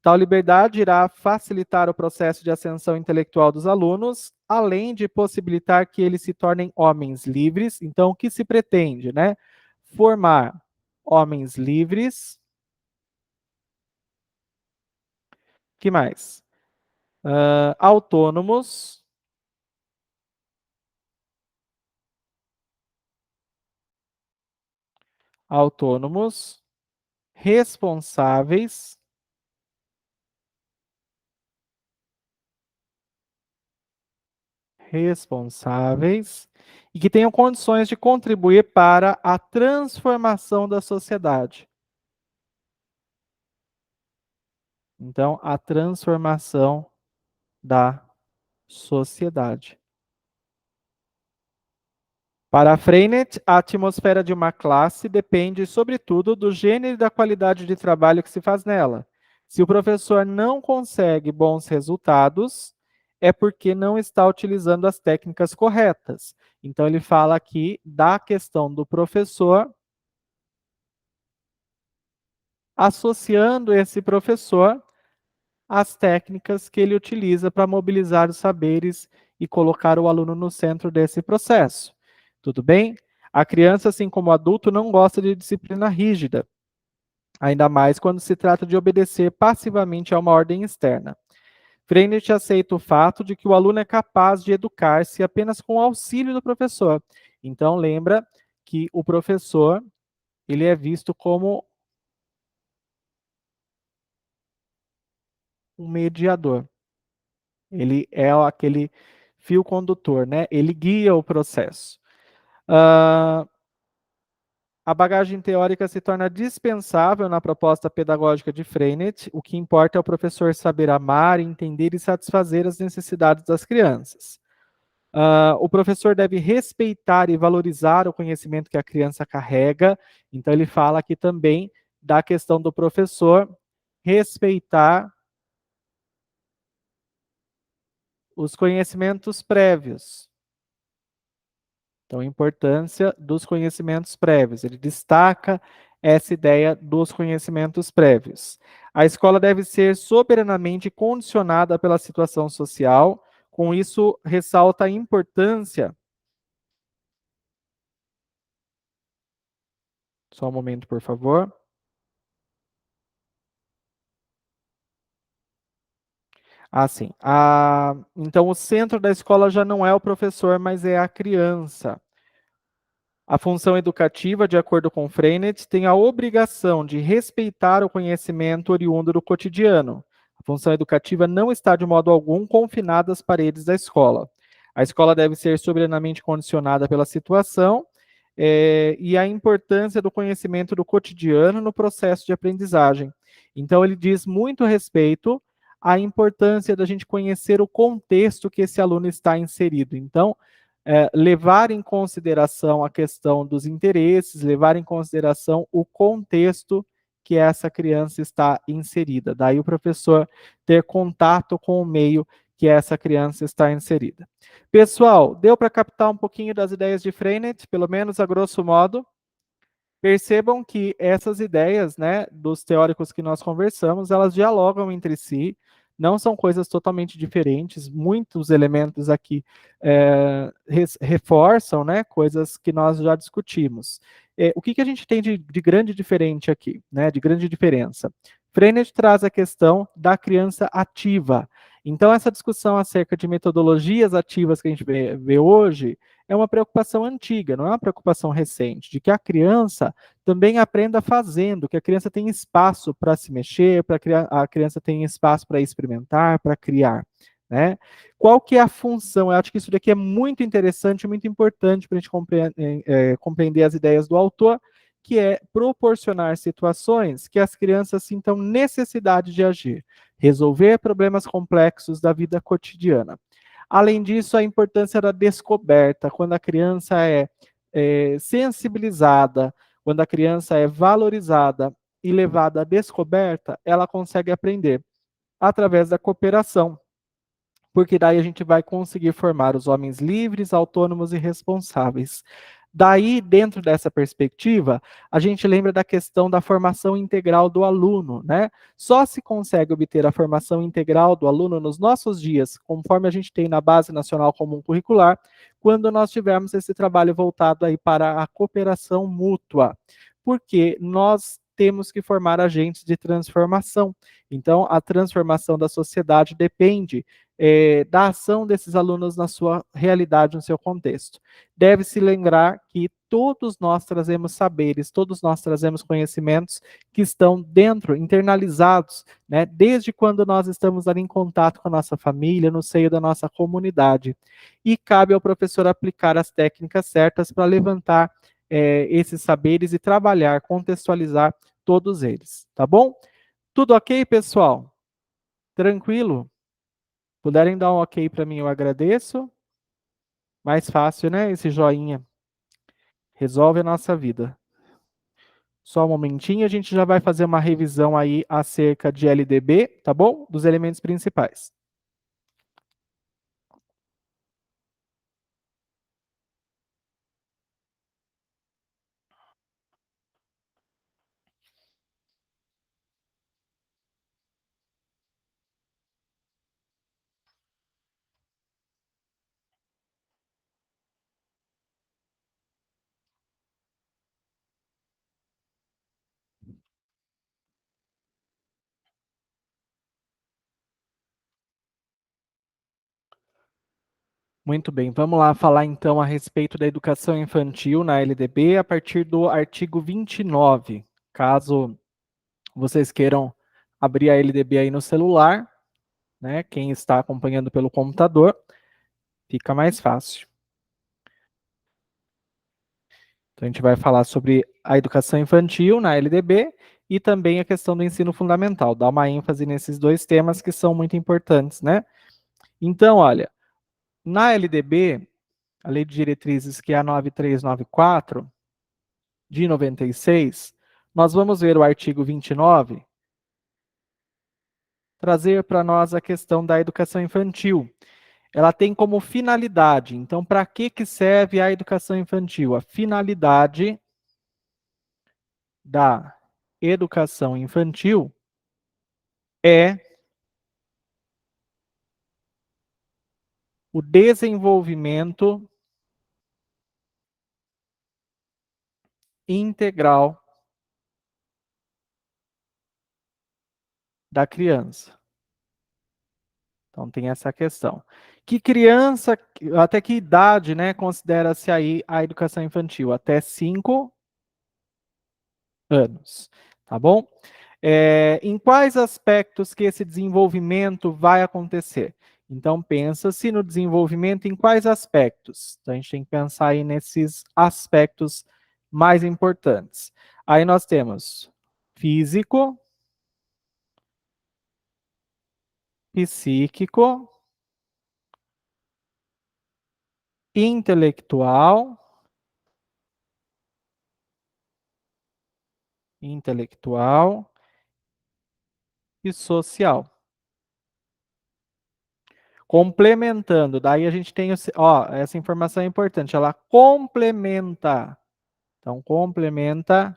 Tal liberdade irá facilitar o processo de ascensão intelectual dos alunos, além de possibilitar que eles se tornem homens livres. Então, o que se pretende, né? Formar homens livres. Que mais? Autônomos, autônomos, responsáveis, responsáveis e que tenham condições de contribuir para a transformação da sociedade. Então, a transformação da sociedade. Para Freinet, a atmosfera de uma classe depende, sobretudo, do gênero e da qualidade de trabalho que se faz nela. Se o professor não consegue bons resultados, é porque não está utilizando as técnicas corretas. Então, ele fala aqui da questão do professor, associando esse professor às técnicas que ele utiliza para mobilizar os saberes e colocar o aluno no centro desse processo. Tudo bem? A criança, assim como o adulto, não gosta de disciplina rígida, ainda mais quando se trata de obedecer passivamente a uma ordem externa. Freinet aceita o fato de que o aluno é capaz de educar-se apenas com o auxílio do professor. Então, lembra que o professor, ele é visto como um mediador. Ele é aquele fio condutor, né? Ele guia o processo. A bagagem teórica se torna dispensável na proposta pedagógica de Freinet. O que importa é o professor saber amar, entender e satisfazer as necessidades das crianças. O professor deve respeitar e valorizar o conhecimento que a criança carrega. Então, ele fala aqui também da questão do professor respeitar os conhecimentos prévios. Então, a importância dos conhecimentos prévios. Ele destaca essa ideia dos conhecimentos prévios. A escola deve ser soberanamente condicionada pela situação social. Com isso, ressalta a importância. Só um momento, por favor. Sim. Então, o centro da escola já não é o professor, mas é a criança. A função educativa, de acordo com Freinet, tem a obrigação de respeitar o conhecimento oriundo do cotidiano. A função educativa não está, de modo algum, confinada às paredes da escola. A escola deve ser soberanamente condicionada pela situação e a importância do conhecimento do cotidiano no processo de aprendizagem. Então, ele diz muito respeito à importância da gente conhecer o contexto que esse aluno está inserido. Então, levar em consideração a questão dos interesses, levar em consideração o contexto que essa criança está inserida. Daí o professor ter contato com o meio que essa criança está inserida. Pessoal, deu para captar um pouquinho das ideias de Freinet, pelo menos a grosso modo? Percebam que essas ideias, né, dos teóricos que nós conversamos, elas dialogam entre si, não são coisas totalmente diferentes, muitos elementos aqui reforçam, né, coisas que nós já discutimos. O que a gente tem de grande diferente aqui, né, de grande diferença? Freinet traz a questão da criança ativa. Então, essa discussão acerca de metodologias ativas que a gente vê hoje, é uma preocupação antiga, não é uma preocupação recente, de que a criança também aprenda fazendo, que a criança tem espaço para se mexer, para a criança tem espaço para experimentar, para criar, né? Qual que é a função? Eu acho que isso daqui é muito interessante, muito importante para a gente compreender as ideias do autor, que é proporcionar situações que as crianças sintam necessidade de agir, resolver problemas complexos da vida cotidiana. Além disso, a importância da descoberta, quando a criança é sensibilizada, quando a criança é valorizada e levada à descoberta, ela consegue aprender através da cooperação, porque daí a gente vai conseguir formar os homens livres, autônomos e responsáveis. Daí, dentro dessa perspectiva, a gente lembra da questão da formação integral do aluno, né? Só se consegue obter a formação integral do aluno nos nossos dias, conforme a gente tem na Base Nacional Comum Curricular, quando nós tivermos esse trabalho voltado aí para a cooperação mútua, porque nós temos que formar agentes de transformação. Então, a transformação da sociedade depende da ação desses alunos na sua realidade, no seu contexto. Deve-se lembrar que todos nós trazemos saberes, todos nós trazemos conhecimentos que estão dentro, internalizados, né, desde quando nós estamos ali em contato com a nossa família, no seio da nossa comunidade. E cabe ao professor aplicar as técnicas certas para levantar esses saberes e trabalhar, contextualizar todos eles, tá bom? Tudo ok, pessoal? Tranquilo? Puderem dar um ok para mim, eu agradeço. Mais fácil, né? Esse joinha. Resolve a nossa vida. Só um momentinho, a gente já vai fazer uma revisão aí acerca de LDB, tá bom? Dos elementos principais. Muito bem, vamos lá falar então a respeito da educação infantil na LDB a partir do artigo 29. Caso vocês queiram abrir a LDB aí no celular, né? Quem está acompanhando pelo computador, fica mais fácil. Então, a gente vai falar sobre a educação infantil na LDB e também a questão do ensino fundamental. Dá uma ênfase nesses dois temas que são muito importantes, né? Então, olha, na LDB, a Lei de Diretrizes, que é a 9394, de 96, nós vamos ver o artigo 29, trazer para nós a questão da educação infantil. Ela tem como finalidade, então, para que serve a educação infantil? A finalidade da educação infantil é o desenvolvimento integral da criança. Então tem essa questão. Que criança, até que idade, né, considera-se aí a educação infantil? Até 5 anos, tá bom? Em quais aspectos que esse desenvolvimento vai acontecer? Então, pensa-se no desenvolvimento em quais aspectos? Então, a gente tem que pensar aí nesses aspectos mais importantes. Aí nós temos físico, psíquico, intelectual, e social. Complementando, daí a gente tem, ó, essa informação é importante, ela complementa. Então, complementa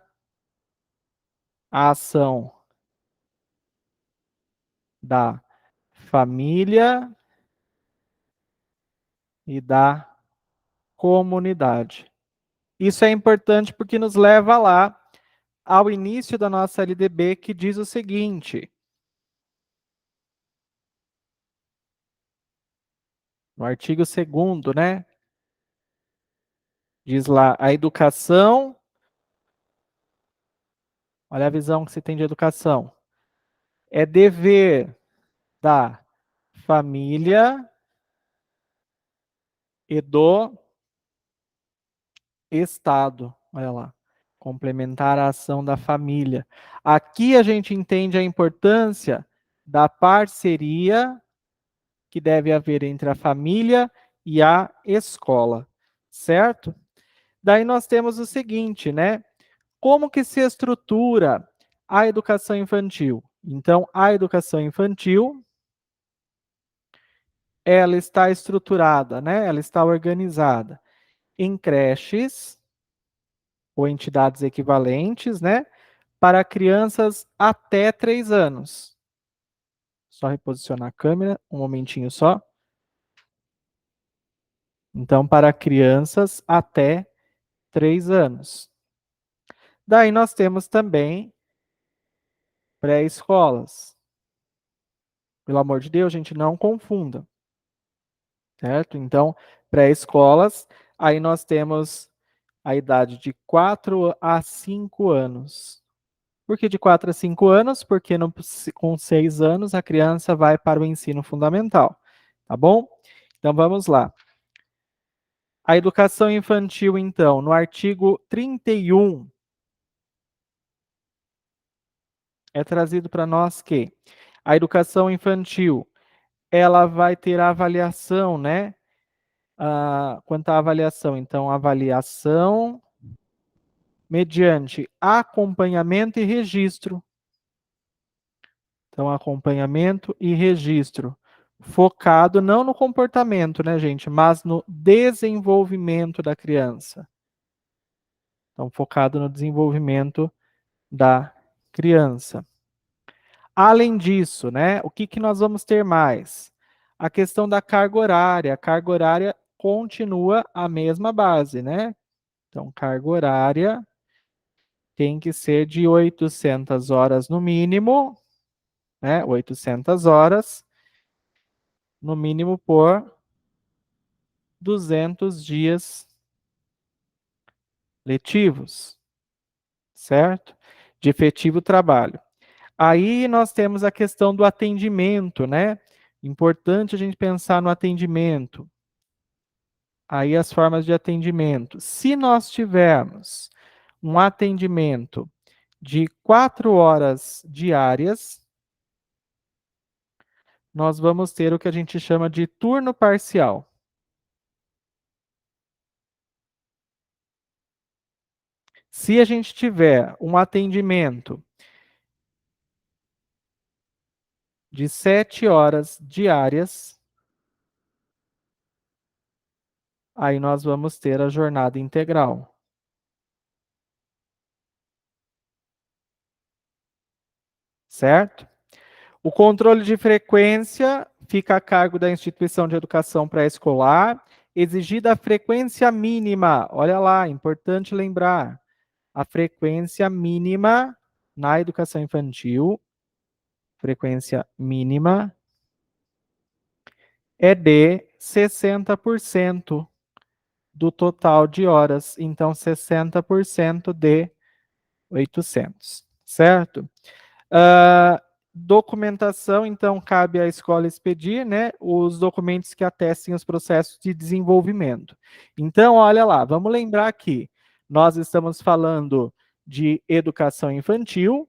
a ação da família e da comunidade. Isso é importante porque nos leva lá ao início da nossa LDB, que diz o seguinte: no artigo 2º, né? Diz lá, a educação, olha a visão que se tem de educação, é dever da família e do Estado. Olha lá. Complementar a ação da família. Aqui a gente entende a importância da parceria que deve haver entre a família e a escola, certo? Daí nós temos o seguinte, né? Como que se estrutura a educação infantil? Então, a educação infantil, ela está estruturada, né? Ela está organizada em creches ou entidades equivalentes, né? Para crianças até 3 anos. Só reposicionar a câmera, um momentinho só. Então, para crianças até 3 anos. Daí nós temos também pré-escolas. Pelo amor de Deus, gente, não confunda. Certo? Então, pré-escolas, aí nós temos a idade de 4 a 5 anos. Por que de 4 a 5 anos? Porque com 6 anos a criança vai para o ensino fundamental. Tá bom? Então vamos lá. A educação infantil, então, no artigo 31, é trazido para nós que a educação infantil, ela vai ter a avaliação, né? Quanto à avaliação, então, avaliação mediante acompanhamento e registro. Então, acompanhamento e registro. Focado não no comportamento, né, gente, mas no desenvolvimento da criança. Então, focado no desenvolvimento da criança. Além disso, né, o que nós vamos ter mais? A questão da carga horária. A carga horária continua a mesma base, né? Então, carga horária tem que ser de 800 horas no mínimo, né? 800 horas, no mínimo por 200 dias letivos, certo? De efetivo trabalho. Aí nós temos a questão do atendimento, né? Importante a gente pensar no atendimento. Aí as formas de atendimento. Se nós tivermos um atendimento de 4 horas diárias, nós vamos ter o que a gente chama de turno parcial. Se a gente tiver um atendimento de 7 horas diárias, aí nós vamos ter a jornada integral. Certo? O controle de frequência fica a cargo da instituição de educação pré-escolar, exigida a frequência mínima. Olha lá, importante lembrar. A frequência mínima na educação infantil, frequência mínima, é de 60% do total de horas. Então, 60% de 800, certo? Documentação, então, cabe à escola expedir, né, os documentos que atestem os processos de desenvolvimento. Então, olha lá, vamos lembrar que nós estamos falando de educação infantil.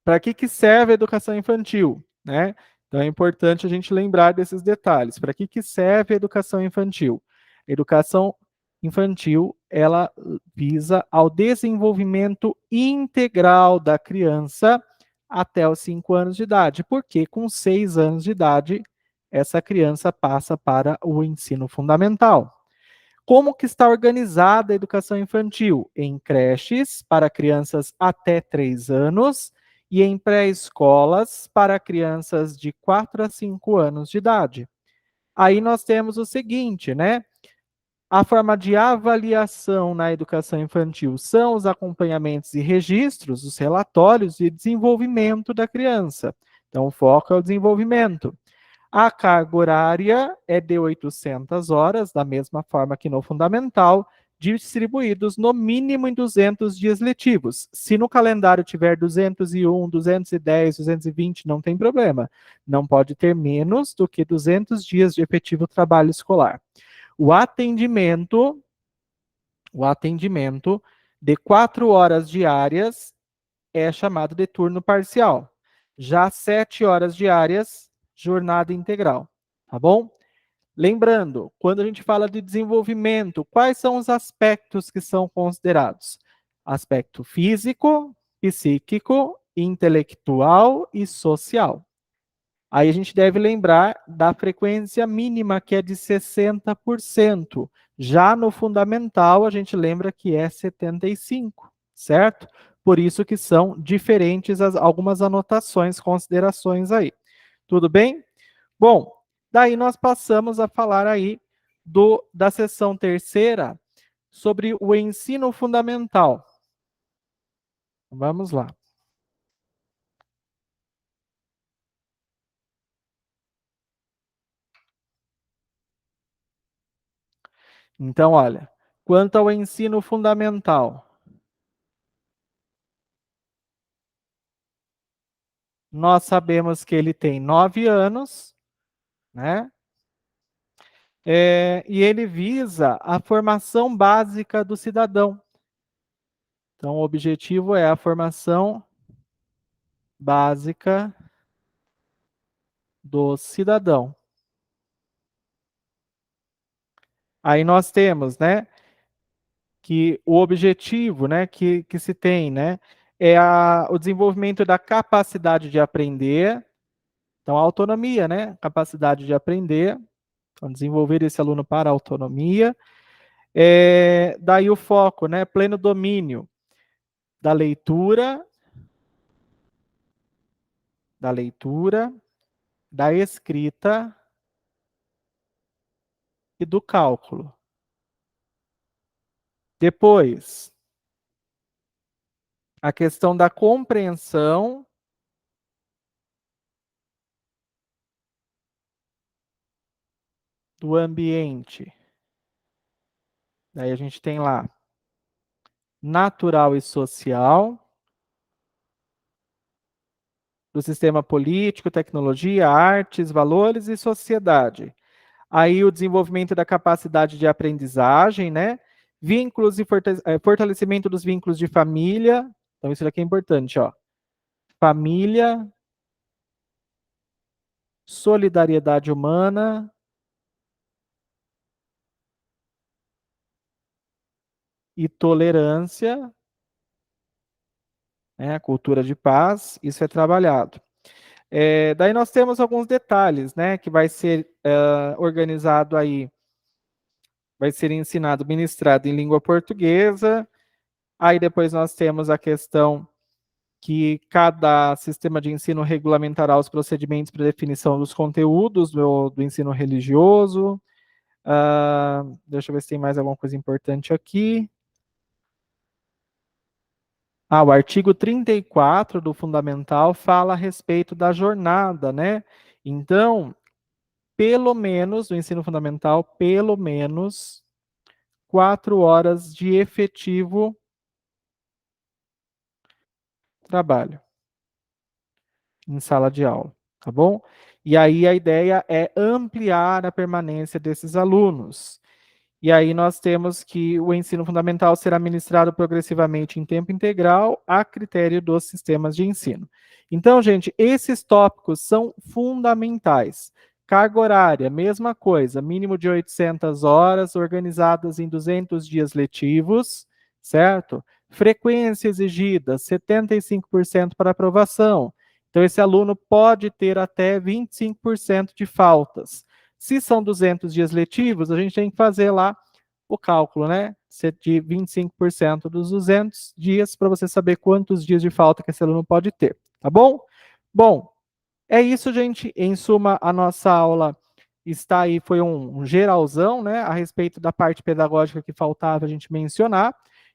Para que serve a educação infantil, né? Então, é importante a gente lembrar desses detalhes. Para que serve a educação infantil? A educação infantil, ela visa ao desenvolvimento integral da criança até os 5 anos de idade, porque com 6 anos de idade, essa criança passa para o ensino fundamental. Como que está organizada a educação infantil? Em creches para crianças até 3 anos e em pré-escolas para crianças de 4 a 5 anos de idade. Aí nós temos o seguinte, né? A forma de avaliação na educação infantil são os acompanhamentos e registros, os relatórios de desenvolvimento da criança. Então, o foco é o desenvolvimento. A carga horária é de 800 horas, da mesma forma que no fundamental, distribuídos no mínimo em 200 dias letivos. Se no calendário tiver 201, 210, 220, não tem problema. Não pode ter menos do que 200 dias de efetivo trabalho escolar. O atendimento de 4 horas diárias é chamado de turno parcial. Já 7 horas diárias, jornada integral. Tá bom? Lembrando, quando a gente fala de desenvolvimento, quais são os aspectos que são considerados? Aspecto físico, psíquico, intelectual e social. Aí a gente deve lembrar da frequência mínima, que é de 60%. Já no fundamental, a gente lembra que é 75%, certo? Por isso que são diferentes algumas anotações, considerações aí. Tudo bem? Bom, daí nós passamos a falar aí da seção terceira sobre o ensino fundamental. Vamos lá. Então, olha, quanto ao ensino fundamental, nós sabemos que ele tem 9 anos, né? E ele visa a formação básica do cidadão. Então, o objetivo é a formação básica do cidadão. Aí nós temos, né, que o objetivo, né, que se tem, né, o desenvolvimento da capacidade de aprender, então a autonomia, né, capacidade de aprender, então desenvolver esse aluno para a autonomia, daí o foco, né, pleno domínio da leitura, da escrita e do cálculo. Depois, a questão da compreensão do ambiente. Daí a gente tem lá natural e social, do sistema político, tecnologia, artes, valores e sociedade. Aí o desenvolvimento da capacidade de aprendizagem, né? Vínculos e fortalecimento dos vínculos de família. Então isso aqui é importante, ó. Família, solidariedade humana e tolerância, né? Cultura de paz, isso é trabalhado. Daí nós temos alguns detalhes, né? Que vai ser organizado aí, vai ser ensinado, ministrado em língua portuguesa. Aí depois nós temos a questão que cada sistema de ensino regulamentará os procedimentos para definição dos conteúdos do ensino religioso. Deixa eu ver se tem mais alguma coisa importante aqui. O artigo 34 do Fundamental fala a respeito da jornada, né? Então, pelo menos, no ensino fundamental, pelo menos 4 horas de efetivo trabalho em sala de aula, tá bom? E aí a ideia é ampliar a permanência desses alunos. E aí nós temos que o ensino fundamental será ministrado progressivamente em tempo integral a critério dos sistemas de ensino. Então, gente, esses tópicos são fundamentais. Carga horária, mesma coisa, mínimo de 800 horas, organizadas em 200 dias letivos, certo? Frequência exigida, 75% para aprovação. Então, esse aluno pode ter até 25% de faltas. Se são 200 dias letivos, a gente tem que fazer lá o cálculo, né? De 25% dos 200 dias para você saber quantos dias de falta que esse aluno pode ter, tá bom? Bom, é isso, gente. Em suma, a nossa aula está aí, foi um geralzão, né? A respeito da parte pedagógica que faltava a gente mencionar.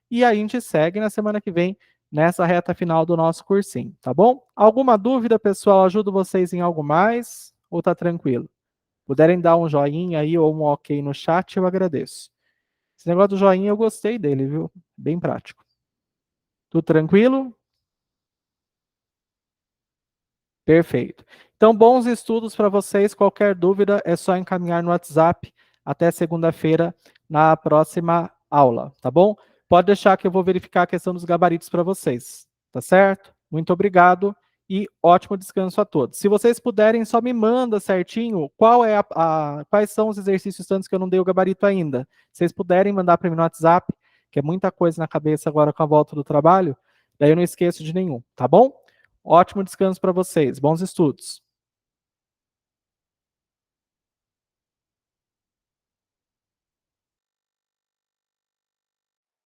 E a gente segue na semana que vem, nessa reta final do nosso cursinho, tá bom? Alguma dúvida, pessoal? Ajudo vocês em algo mais? Ou tá tranquilo? Puderem dar um joinha aí ou um ok no chat, eu agradeço. Esse negócio do joinha eu gostei dele, viu? Bem prático. Tudo tranquilo? Perfeito. Então, bons estudos para vocês. Qualquer dúvida é só encaminhar no WhatsApp até segunda-feira na próxima aula, tá bom? Pode deixar que eu vou verificar a questão dos gabaritos para vocês, tá certo? Muito obrigado e ótimo descanso a todos. Se vocês puderem, só me manda certinho quais são os exercícios tantos que eu não dei o gabarito ainda. Se vocês puderem mandar para mim no WhatsApp, que é muita coisa na cabeça agora com a volta do trabalho, daí eu não esqueço de nenhum, tá bom? Ótimo descanso para vocês. Bons estudos.